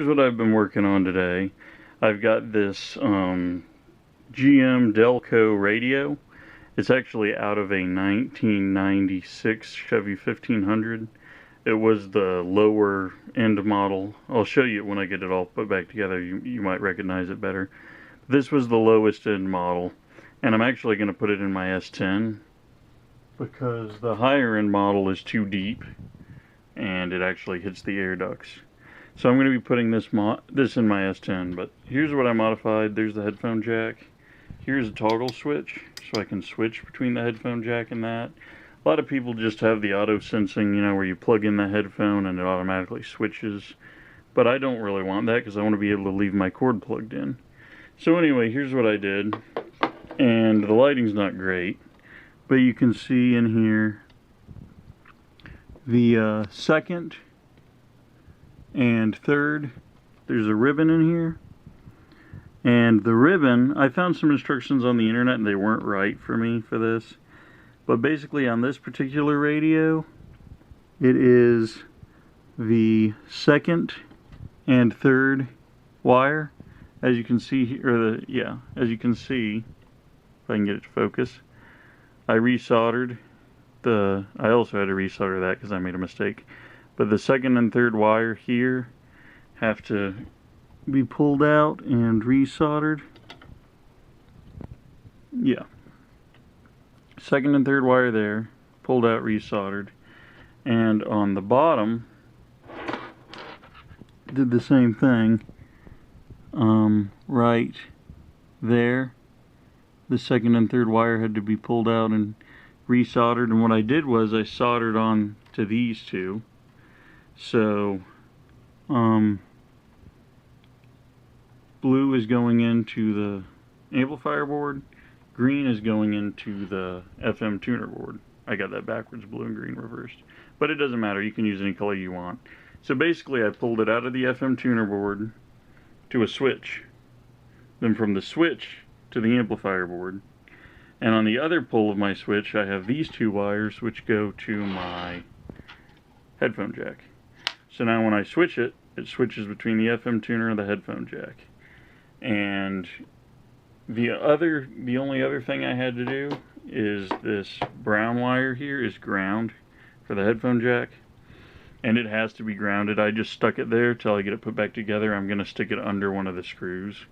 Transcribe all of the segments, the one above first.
here's what I've been working on today. I've got this GM Delco radio. It's actually out of a 1996 Chevy 1500. It was the lower end model. I'll show you it when I get it all put back together. You might recognize it better. This was the lowest end model, and I'm actually going to put it in my S10 because the higher end model is too deep and it actually hits the air ducts. So I'm going to be putting this in my S10, but here's what I modified. There's the headphone jack. Here's a toggle switch, so I can switch between the headphone jack and that. A lot of people just have the auto sensing, you know, where you plug in the headphone and it automatically switches. But I don't really want that because I want to be able to leave my cord plugged in. So anyway, here's what I did. And the lighting's not great, but you can see in here the second and third, there's a ribbon in here. And the ribbon, I found some instructions on the internet and they weren't right for me for this. But basically on this particular radio, it is the second and third wire. As you can see here, as you can see, if I can get it to focus, I resoldered I also had to resolder that because I made a mistake. But the second and third wire here have to be pulled out and resoldered. Yeah. Second and third wire there, pulled out, resoldered. And on the bottom, did the same thing. Right there, the second and third wire had to be pulled out and resoldered. And what I did was I soldered on to these two. So, blue is going into the amplifier board, green is going into the FM tuner board. I got that backwards, blue and green reversed. But it doesn't matter, you can use any color you want. So basically I pulled it out of the FM tuner board to a switch. Then from the switch to the amplifier board. And on the other pole of my switch I have these two wires which go to my headphone jack. So now when I switch it, it switches between the FM tuner and the headphone jack. And the only other thing I had to do is this brown wire here is ground for the headphone jack. And it has to be grounded. I just stuck it there till I get it put back together. I'm going to stick it under one of the screws.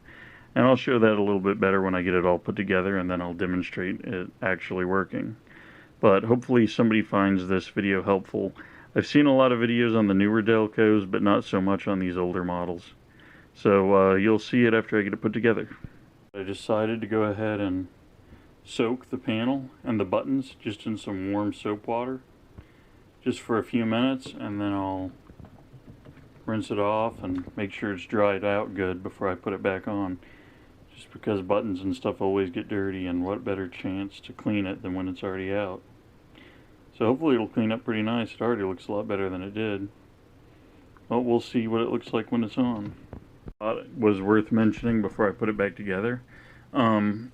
And I'll show that a little bit better when I get it all put together, and then I'll demonstrate it actually working. But hopefully somebody finds this video helpful. I've seen a lot of videos on the newer Delcos, but not so much on these older models. So you'll see it after I get it put together. I decided to go ahead and soak the panel and the buttons just in some warm soap water, just for a few minutes, and then I'll rinse it off and make sure it's dried out good before I put it back on. Just because buttons and stuff always get dirty, and what better chance to clean it than when it's already out. So hopefully it'll clean up pretty nice. It already looks a lot better than it did. Well, we'll see what it looks like when it's on. It was worth mentioning before I put it back together. How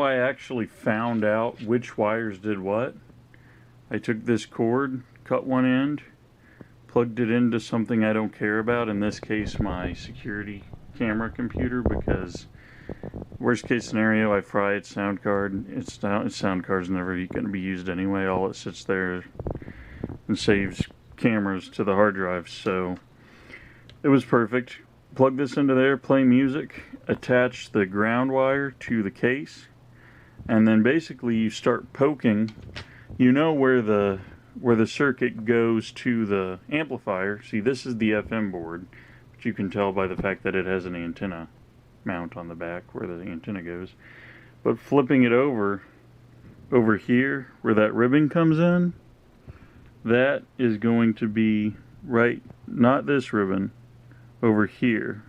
I actually found out which wires did what. I took this cord, cut one end, plugged it into something I don't care about, in this case my security camera computer, because worst case scenario I fry its sound card. Its sound card's never going to be used anyway. All it sits there and saves cameras to the hard drive. So it was perfect. Plug this into there, play music, attach the ground wire to the case, and then basically you start poking. You know where the circuit goes to the amplifier. See, this is the FM board, which you can tell by the fact that it has an antenna mount on the back where the antenna goes. But flipping it over here where that ribbon comes in, that is going to be right, not this ribbon, over here.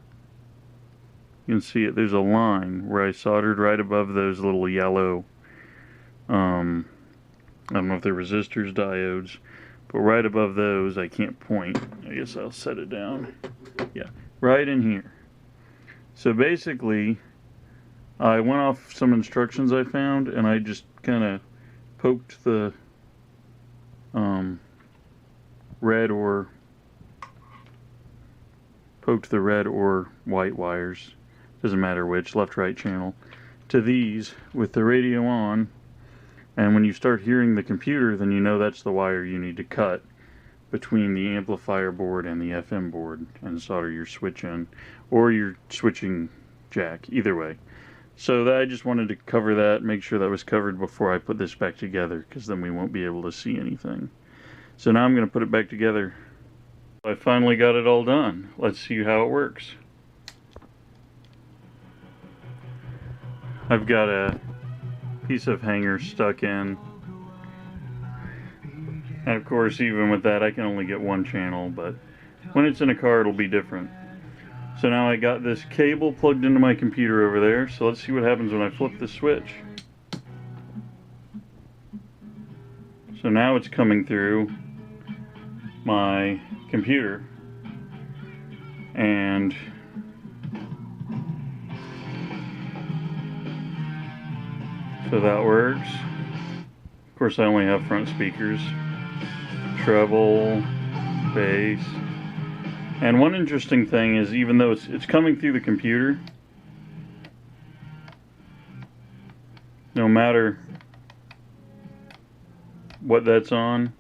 You can see it, there's a line where I soldered right above those little yellow, I don't know if they're resistors, diodes, but right above those, I can't point. I guess I'll set it down. Yeah, right in here. So basically, I went off some instructions I found, and I just kind of poked the red or poked the red or white wires, doesn't matter which, left, right channel, to these with the radio on, and when you start hearing the computer, then you know that's the wire you need to cut between the amplifier board and the FM board and solder your switch in, or your switching jack, either way. So that I just wanted to cover that, make sure that was covered before I put this back together, because then we won't be able to see anything. So now I'm going to put it back together. I finally got it all done. Let's see how it works. I've got a piece of hanger stuck in, and of course even with that I can only get one channel, but when it's in a car it'll be different. So now I got this cable plugged into my computer over there, so let's see what happens when I flip the switch. So now it's coming through my computer, and so that works. Of course I only have front speakers, treble, bass. And one interesting thing is, even though it's coming through the computer, no matter what that's on,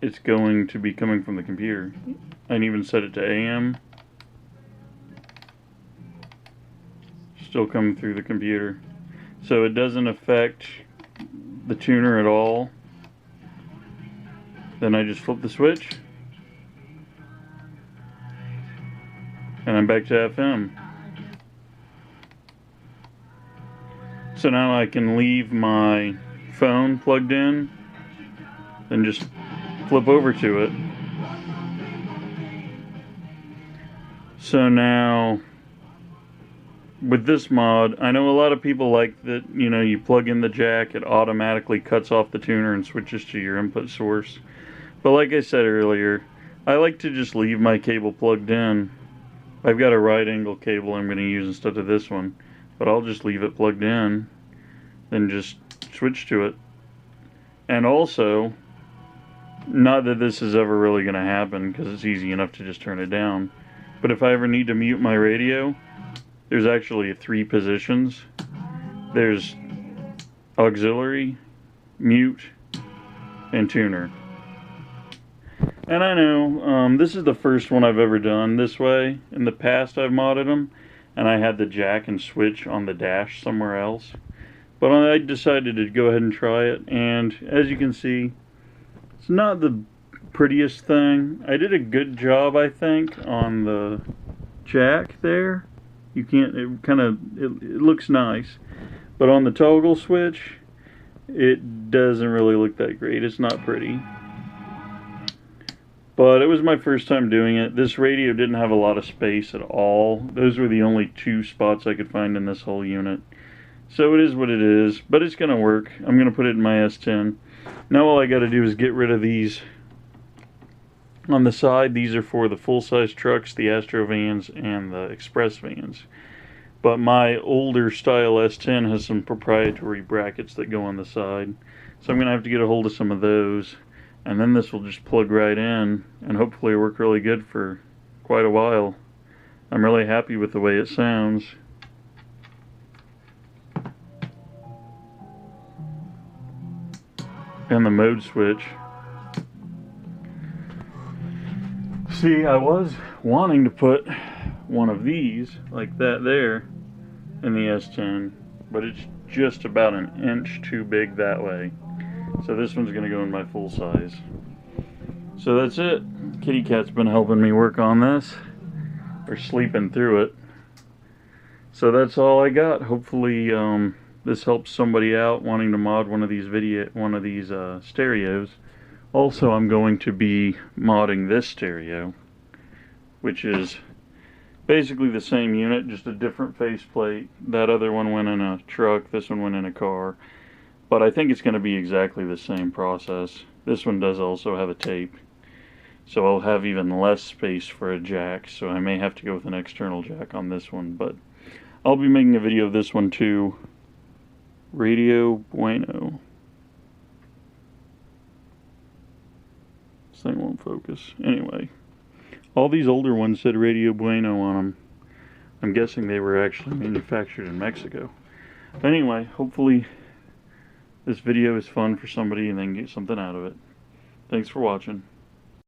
it's going to be coming from the computer. I can even set it to AM. Still coming through the computer. So it doesn't affect the tuner at all. Then I just flip the switch, and I'm back to FM. So now I can leave my phone plugged in and just flip over to it. So now with this mod, I know a lot of people like that, you know, you plug in the jack, it automatically cuts off the tuner and switches to your input source. But like I said earlier, I like to just leave my cable plugged in. I've got a right angle cable I'm going to use instead of this one, but I'll just leave it plugged in, then just switch to it. And also, not that this is ever really going to happen, because it's easy enough to just turn it down, but if I ever need to mute my radio, there's actually 3 positions. There's auxiliary, mute, and tuner. And I know, this is the first one I've ever done this way. In the past I've modded them, and I had the jack and switch on the dash somewhere else. But I decided to go ahead and try it, and as you can see, it's not the prettiest thing. I did a good job, I think, on the jack there. You can't, it looks nice. But on the toggle switch, it doesn't really look that great. It's not pretty. But it was my first time doing it. This radio didn't have a lot of space at all. Those were the only 2 spots I could find in this whole unit. So it is what it is, but it's going to work. I'm going to put it in my S10. Now all I got to do is get rid of these on the side. These are for the full-size trucks, the Astro vans, and the Express vans. But my older style S10 has some proprietary brackets that go on the side. So I'm going to have to get a hold of some of those. And then this will just plug right in and hopefully work really good for quite a while. I'm really happy with the way it sounds. And the mode switch. See, I was wanting to put one of these, like that there, in the S10, but it's just about an inch too big that way. So this one's going to go in my full size. So that's it. Kitty Cat's been helping me work on this, or sleeping through it. So that's all I got. Hopefully this helps somebody out wanting to mod one of these stereos. Also, I'm going to be modding this stereo, which is basically the same unit, just a different faceplate. That other one went in a truck, this one went in a car. But I think it's going to be exactly the same process. This one does also have a tape, so I'll have even less space for a jack, so I may have to go with an external jack on this one, but I'll be making a video of this one too. Radio Bueno. This thing won't focus. Anyway, All these older ones said Radio Bueno on them. I'm guessing they were actually manufactured in Mexico. But anyway, hopefully this video is fun for somebody and they can get something out of it. Thanks for watching.